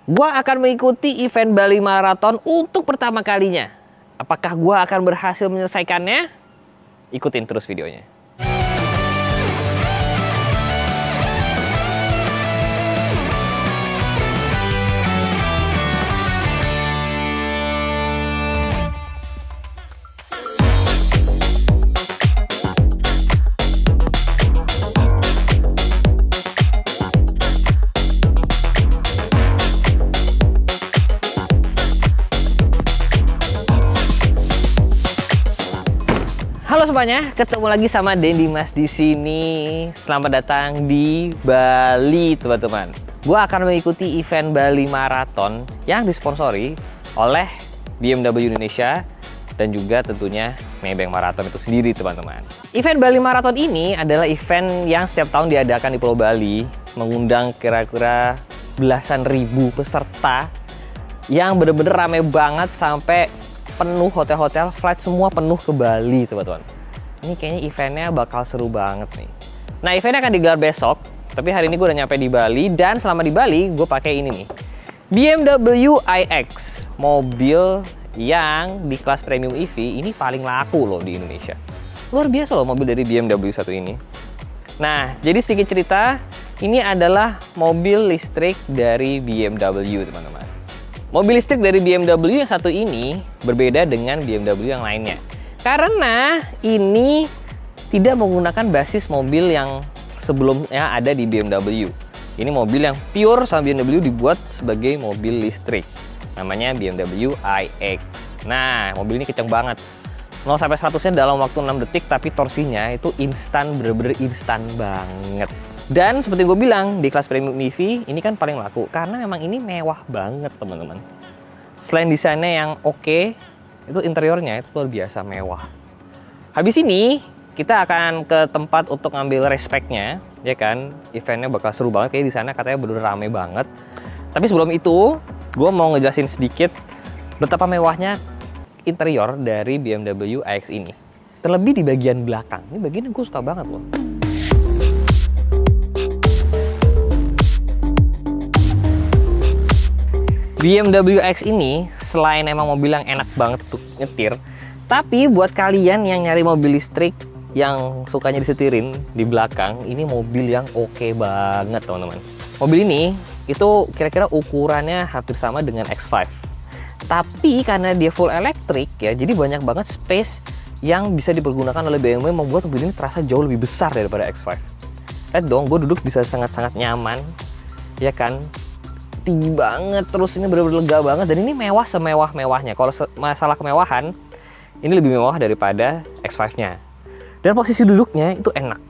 Gua akan mengikuti event Bali Marathon untuk pertama kalinya. Apakah gua akan berhasil menyelesaikannya? Ikutin terus videonya. Halo semuanya, ketemu lagi sama Den Dimas di sini. Selamat datang di Bali, teman-teman. Gua akan mengikuti event Bali Marathon yang disponsori oleh BMW Indonesia dan juga tentunya Maybank Marathon itu sendiri, teman-teman. Event Bali Marathon ini adalah event yang setiap tahun diadakan di Pulau Bali, mengundang kira-kira belasan ribu peserta yang bener-bener rame banget sampai penuh hotel-hotel, flight semua penuh ke Bali, teman-teman. Ini kayaknya eventnya bakal seru banget nih. Nah, eventnya akan digelar besok, tapi hari ini gue udah nyampe di Bali, dan selama di Bali gue pakai ini nih, BMW iX, mobil yang di kelas premium EV ini paling laku loh di Indonesia. Luar biasa loh mobil dari BMW satu ini. Nah, jadi sedikit cerita, ini adalah mobil listrik dari BMW, teman-teman. Mobil listrik dari BMW yang satu ini berbeda dengan BMW yang lainnya. Karena ini tidak menggunakan basis mobil yang sebelumnya ada di BMW. Ini mobil yang pure sama BMW dibuat sebagai mobil listrik. Namanya BMW iX. Nah, mobil ini kenceng banget. 0 sampai 100-nya dalam waktu 6 detik, tapi torsinya itu instan, bener-bener instan banget. Dan seperti gue bilang, di kelas premium EV ini kan paling laku karena memang ini mewah banget, teman-teman. Selain desainnya yang oke, itu interiornya itu luar biasa mewah. Habis ini kita akan ke tempat untuk ngambil respect-nya, ya kan? Eventnya bakal seru banget, kayak di sana katanya bener rame banget. Tapi sebelum itu, gue mau ngejelasin sedikit betapa mewahnya interior dari BMW iX ini. Terlebih di bagian belakang. Ini bagian yang gue suka banget loh. BMW iX ini selain emang mobil yang enak banget untuk nyetir, tapi buat kalian yang nyari mobil listrik yang sukanya disetirin di belakang, ini mobil yang oke banget, teman-teman. Mobil ini itu kira-kira ukurannya hampir sama dengan X5. Tapi karena dia full elektrik ya, jadi banyak banget space yang bisa dipergunakan oleh BMW, membuat mobil ini terasa jauh lebih besar daripada X5. Lihat dong, gue duduk bisa sangat-sangat nyaman, ya kan? Tinggi banget, terus ini benar-benar lega banget, dan ini mewah semewah-mewahnya. Kalau masalah kemewahan, ini lebih mewah daripada X5-nya. Dan posisi duduknya itu enak.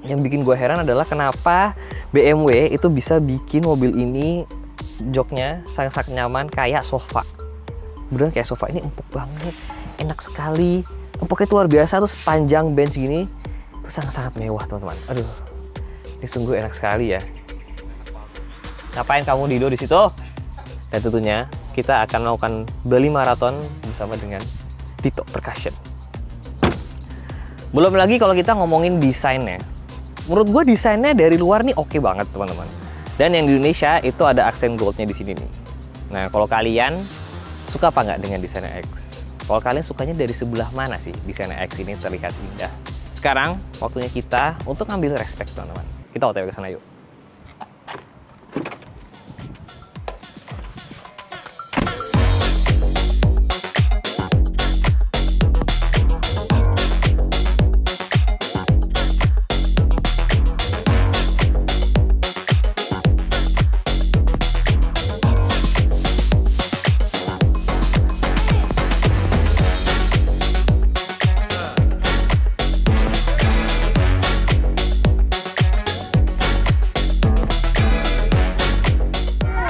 Yang bikin gue heran adalah kenapa BMW itu bisa bikin mobil ini joknya sangat-sangat nyaman kayak sofa. Beneran kayak sofa, ini empuk banget, enak sekali. Empuknya itu luar biasa, terus panjang bench gini, itu sangat-sangat mewah, teman-teman. Aduh, ini sungguh enak sekali ya. Ngapain kamu Dido di situ? Dan tentunya kita akan melakukan Bali Marathon bersama dengan Dito Percussion. Belum lagi kalau kita ngomongin desainnya. Menurut gue desainnya dari luar nih oke banget, teman-teman. Dan yang di Indonesia itu ada aksen goldnya di sini nih. Nah, kalau kalian suka apa nggak dengan desain X? Kalau kalian sukanya dari sebelah mana sih desain X ini terlihat indah? Sekarang waktunya kita untuk ngambil respect, teman-teman. Kita OTW ke sana yuk.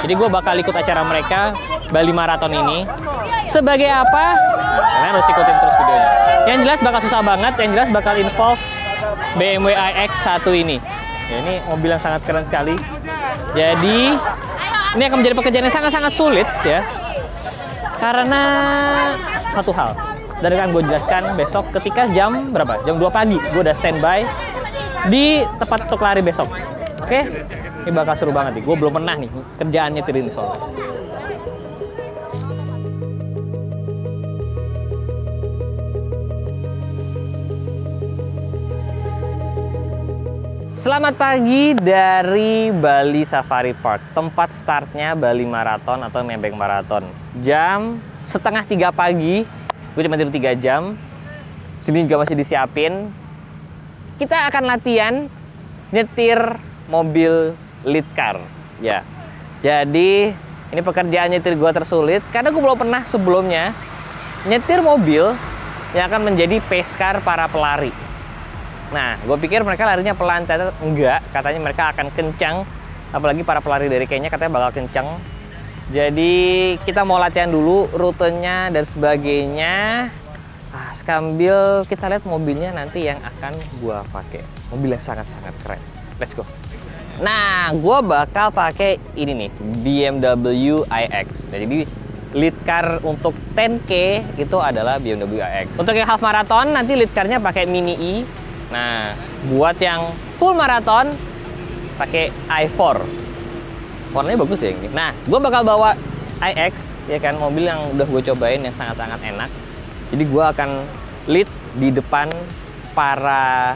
Jadi gue bakal ikut acara mereka Bali Marathon ini. Sebagai apa? Kalian harus ikutin terus videonya. Yang jelas bakal susah banget, yang jelas bakal involve BMW iX 1 ini. Ya, ini mobil yang sangat keren sekali. Jadi ini akan menjadi pekerjaan yang sangat-sangat sulit ya. Karena satu hal, dan akan gue jelaskan besok ketika jam berapa? Jam 2 pagi gue udah standby di tempat untuk lari besok. Oke? Ini bakal seru banget nih. Gue belum pernah nih kerjaan nyetir ini soalnya. Selamat pagi dari Bali Safari Park, tempat startnya Bali Marathon atau Maybank Marathon. Jam setengah 3 pagi, gue cuma tidur 3 jam. Sini juga masih disiapin. Kita akan latihan nyetir mobil lead car. Ya, jadi ini pekerjaan nyetir gue tersulit karena gue belum pernah sebelumnya nyetir mobil yang akan menjadi pace car para pelari. Nah, gue pikir mereka larinya pelan, ternyata enggak. Katanya mereka akan kencang, apalagi para pelari dari Kenya katanya bakal kencang. Jadi kita mau latihan dulu rutenya dan sebagainya. Sambil kita lihat mobilnya nanti yang akan gue pakai. Mobil yang sangat-sangat keren. Let's go. Nah, gue bakal pakai ini nih, BMW iX. Nah, jadi lead car untuk 10K itu adalah BMW iX. Untuk yang half marathon nanti lead car-nya pakai Mini E. Nah, buat yang full marathon pakai i4. Warnanya bagus ya ini. Nah, gue bakal bawa iX, ya kan, mobil yang udah gue cobain yang sangat-sangat enak. Jadi gue akan lead di depan para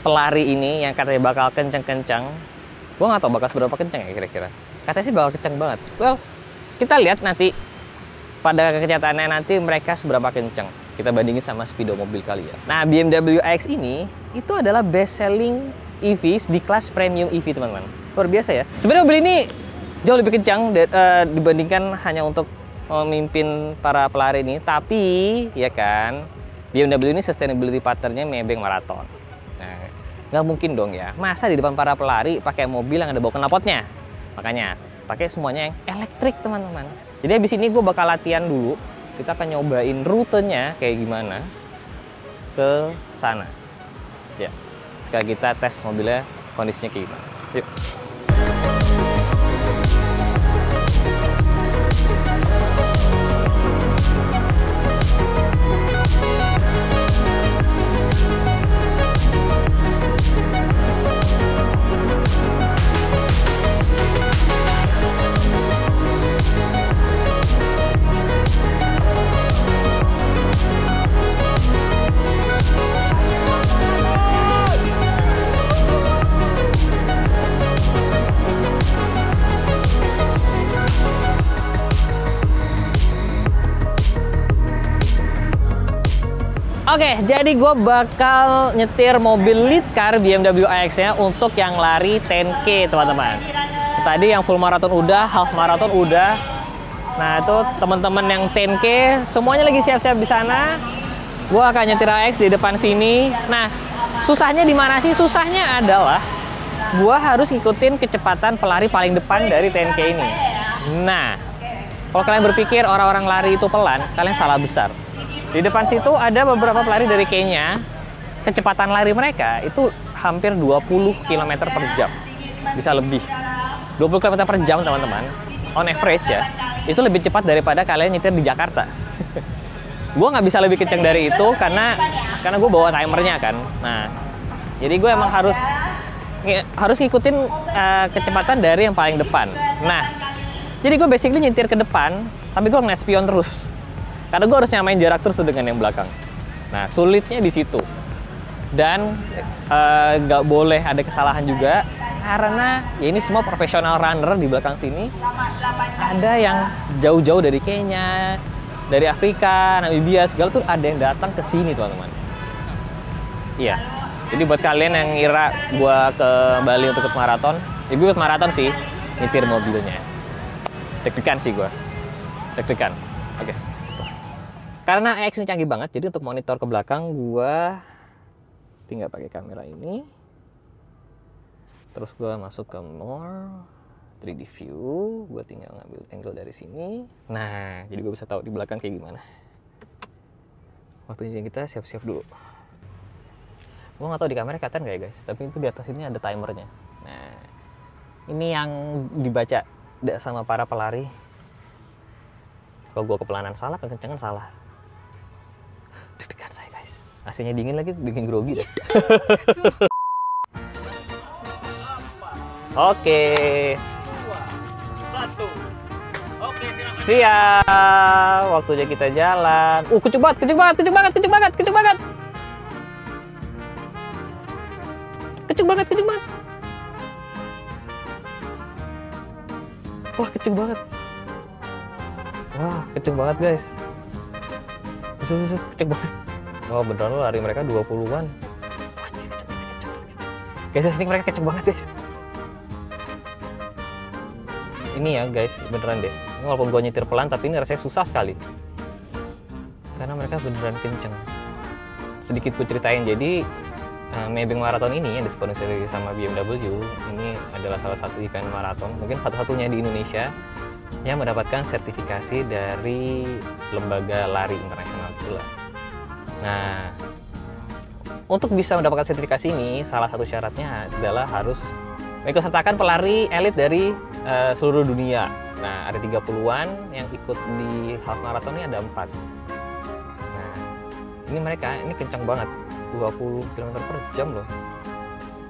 pelari ini yang katanya bakal kenceng-kenceng. Gue nggak tahu bakal seberapa kenceng ya kira-kira. Katanya sih bakal kenceng banget. Well, kita lihat nanti pada kenyataannya nanti mereka seberapa kenceng. Kita bandingin sama speedo mobil kali ya. Nah, BMW iX ini itu adalah best selling EV di kelas premium EV, teman-teman. Luar biasa ya. Sebenarnya mobil ini jauh lebih kencang dibandingkan hanya untuk memimpin para pelari ini. Tapi, ya kan, BMW ini sustainability partnernya Maybank Marathon. Nah, nggak mungkin dong ya. Masa di depan para pelari pakai mobil yang ada bau knalpotnya? Makanya, pakai semuanya yang elektrik, teman-teman. Jadi habis ini gue bakal latihan dulu. Kita akan nyobain rutenya kayak gimana ke sana. Ya, sekali kita tes mobilnya kondisinya kayak gimana. Yuk. Oke, jadi gue bakal nyetir mobil lead car BMW iX-nya untuk yang lari 10K, teman-teman. Tadi yang full marathon udah, half marathon udah. Nah, itu teman-teman yang 10K, semuanya lagi siap-siap di sana. Gue akan nyetir iX di depan sini. Nah, susahnya di mana sih? Susahnya adalah gue harus ngikutin kecepatan pelari paling depan dari 10K ini. Nah, kalau kalian berpikir orang-orang lari itu pelan, kalian salah besar. Di depan situ ada beberapa pelari dari Kenya. Kecepatan lari mereka itu hampir 20 km per jam. Bisa lebih. 20 km per jam, teman-teman. On average ya. Itu lebih cepat daripada kalian nyetir di Jakarta. Gue nggak bisa lebih kenceng dari itu karena gue bawa timernya kan. Nah, jadi gue emang harus ngikutin kecepatan dari yang paling depan. Nah, jadi gue basically nyetir ke depan, tapi gue ngeliat spion terus. Karena gue harus nyamain jarak terus dengan yang belakang. Nah, sulitnya di situ. Dan nggak boleh ada kesalahan juga, karena ya ini semua profesional runner di belakang sini. Ada yang jauh-jauh dari Kenya, dari Afrika, Namibia, segala tuh ada yang datang ke sini, teman-teman. Iya. Jadi buat kalian yang ngira gue ke Bali untuk ikut maraton, ya gue ikut maraton sih, nyetir mobilnya. Deg-degan sih gue. Deg-degan. Oke. Karena iX ini canggih banget, jadi untuk monitor ke belakang gue tinggal pakai kamera ini. Terus gue masuk ke more 3D view, gue tinggal ngambil angle dari sini. Nah, jadi gue bisa tahu di belakang kayak gimana. Waktunya kita siap-siap dulu. Gue nggak tahu di kamera kelihatan nggak ya guys, tapi itu di atas ini ada timernya. Nah, ini yang dibaca sama para pelari. Kalau gue kepelanan salah, kekencangan salah. Deg-degan saya guys. AC-nya dingin lagi, bikin grogi deh. Oke. 2, 1. Oke, silakan. Siap. Waktunya kita jalan. Kenceng banget, kenceng banget, kenceng banget, kenceng banget, kenceng banget. Kenceng banget, kenceng banget. Wah, kenceng banget. Wah, kenceng banget, guys. Kenceng banget. Wah, beneran loh, lari mereka 20-an. Wah, kenceng. Guys, ini mereka kenceng banget, guys. Ini ya, guys, beneran deh. Ini walaupun gua nyetir pelan, tapi ini rasanya susah sekali. Karena mereka beneran kenceng. Sedikit gue ceritain, jadi Maybank Marathon ini yang disponsori sama BMW, ini adalah salah satu event maraton, mungkin satu-satunya di Indonesia yang mendapatkan sertifikasi dari lembaga lari internasional itulah. Nah, untuk bisa mendapatkan sertifikasi ini, salah satu syaratnya adalah harus mengikutsertakan pelari elit dari seluruh dunia. Nah, ada 30-an yang ikut di half marathon ini, ada 4. Nah, ini mereka, ini kencang banget. 20 km per jam loh.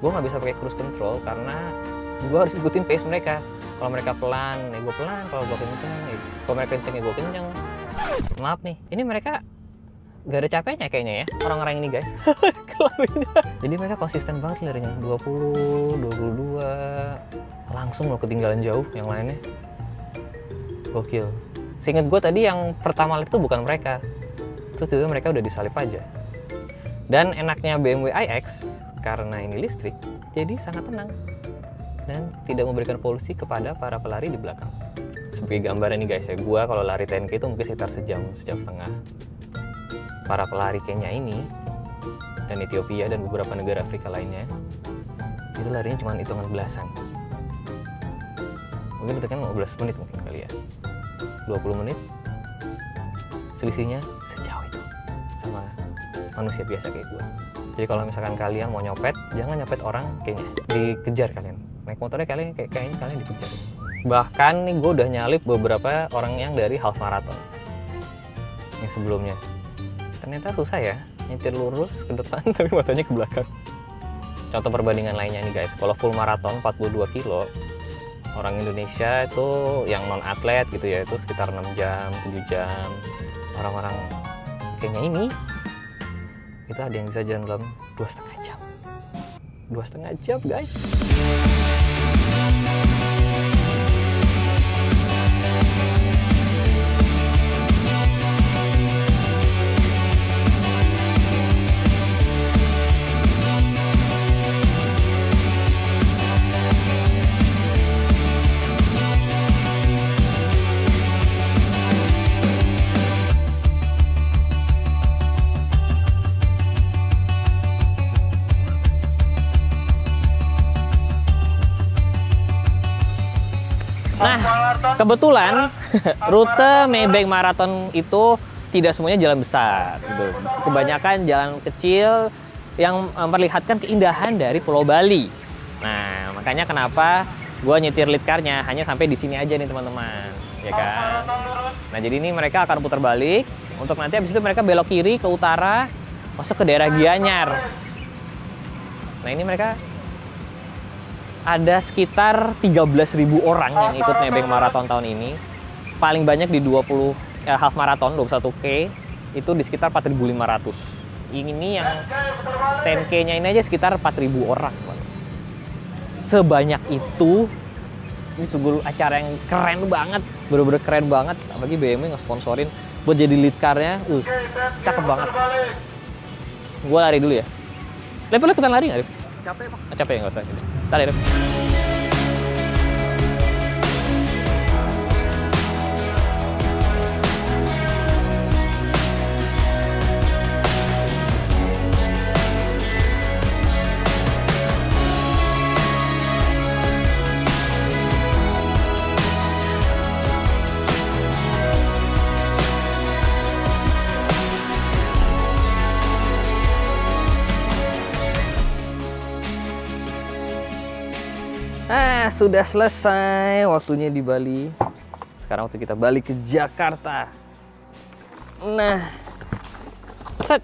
Gue nggak bisa pakai cruise control karena gue harus ikutin pace mereka. Kalau mereka pelan, ya gue pelan. Kalau gue kenceng, kalau mereka kenceng, ya gue kenceng. Maaf nih, ini mereka gak ada capeknya kayaknya ya, orang-orang ini, guys. Jadi mereka konsisten banget larinya. 20, 22. Langsung loh ketinggalan jauh yang lainnya. Gokil. Seinget gue tadi yang pertama lihat itu bukan mereka. Terus tiba-tiba mereka udah disalip aja. Dan enaknya BMW iX, karena ini listrik, jadi sangat tenang dan tidak memberikan polusi kepada para pelari di belakang. Sebagai gambaran nih, guys ya, gua kalau lari 10K itu mungkin sekitar sejam setengah. Para pelari Kenya ini, dan Ethiopia dan beberapa negara Afrika lainnya, itu larinya cuma hitungan belasan. Mungkin itu kan 15 menit mungkin kali ya. 20 menit, selisihnya sejauh itu sama manusia biasa kayak gue. Jadi kalau misalkan kalian mau nyopet, jangan nyopet orang kayaknya. Dikejar kalian. Naik motornya kayaknya kalian dikejar. Bahkan nih gue udah nyalip beberapa orang yang dari half marathon yang sebelumnya. Ternyata susah ya, nyetir lurus ke depan tapi matanya ke belakang. Contoh perbandingan lainnya nih, guys. Kalau full marathon 42 kilo, orang Indonesia itu yang non atlet gitu ya, itu sekitar 6 jam, 7 jam. Orang-orang Kenya ini itu ada yang bisa jalan dalam 2,5 jam. 2,5 jam, guys. Nah, kebetulan rute Maybank Marathon itu tidak semuanya jalan besar, gitu. Kebanyakan jalan kecil yang memperlihatkan keindahan dari Pulau Bali. Nah, makanya kenapa gue nyetir lead car-nya hanya sampai di sini aja nih, teman-teman, ya kan? Nah, jadi ini mereka akan putar balik untuk nanti habis itu mereka belok kiri ke utara, masuk ke daerah Gianyar. Nah, ini mereka ada sekitar 13.000 orang yang ikut Maybank Marathon tahun ini. Paling banyak di 20 half marathon 21K itu di sekitar 4.500. Ini yang 10K-nya ini aja sekitar 4.000 orang. Sebanyak itu, ini sungguh acara yang keren banget, bener-bener keren banget. Apalagi BMW nge-sponsorin buat jadi lead car-nya, cakep banget. Gue lari dulu ya. Lo ikutan lari nggak, Rif? Capek, Pak. Capek ya, nggak usah. Tadi, Rif. Sudah selesai waktunya di Bali. Sekarang waktu kita balik ke Jakarta. Nah, set.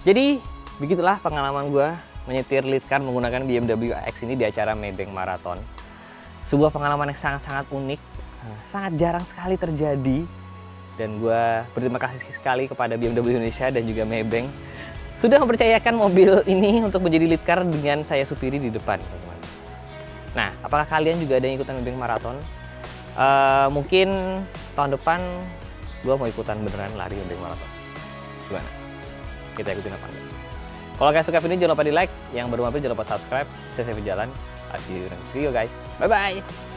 Jadi begitulah pengalaman gue menyetir lead car menggunakan BMW X ini di acara Maybank Marathon. Sebuah pengalaman yang sangat-sangat unik, sangat jarang sekali terjadi. Dan gue berterima kasih sekali kepada BMW Indonesia dan juga Maybank sudah mempercayakan mobil ini untuk menjadi lead car dengan saya supiri di depan, teman-teman. Nah, apakah kalian juga ada yang ikutan Maybank Marathon? Mungkin tahun depan gue mau ikutan beneran lari Maybank Marathon. Gimana? Kita ikutin apa enggak? Kalau kalian suka video jangan lupa di like, yang baru mampir jangan lupa subscribe. Saya Jalan. See you guys. Bye bye.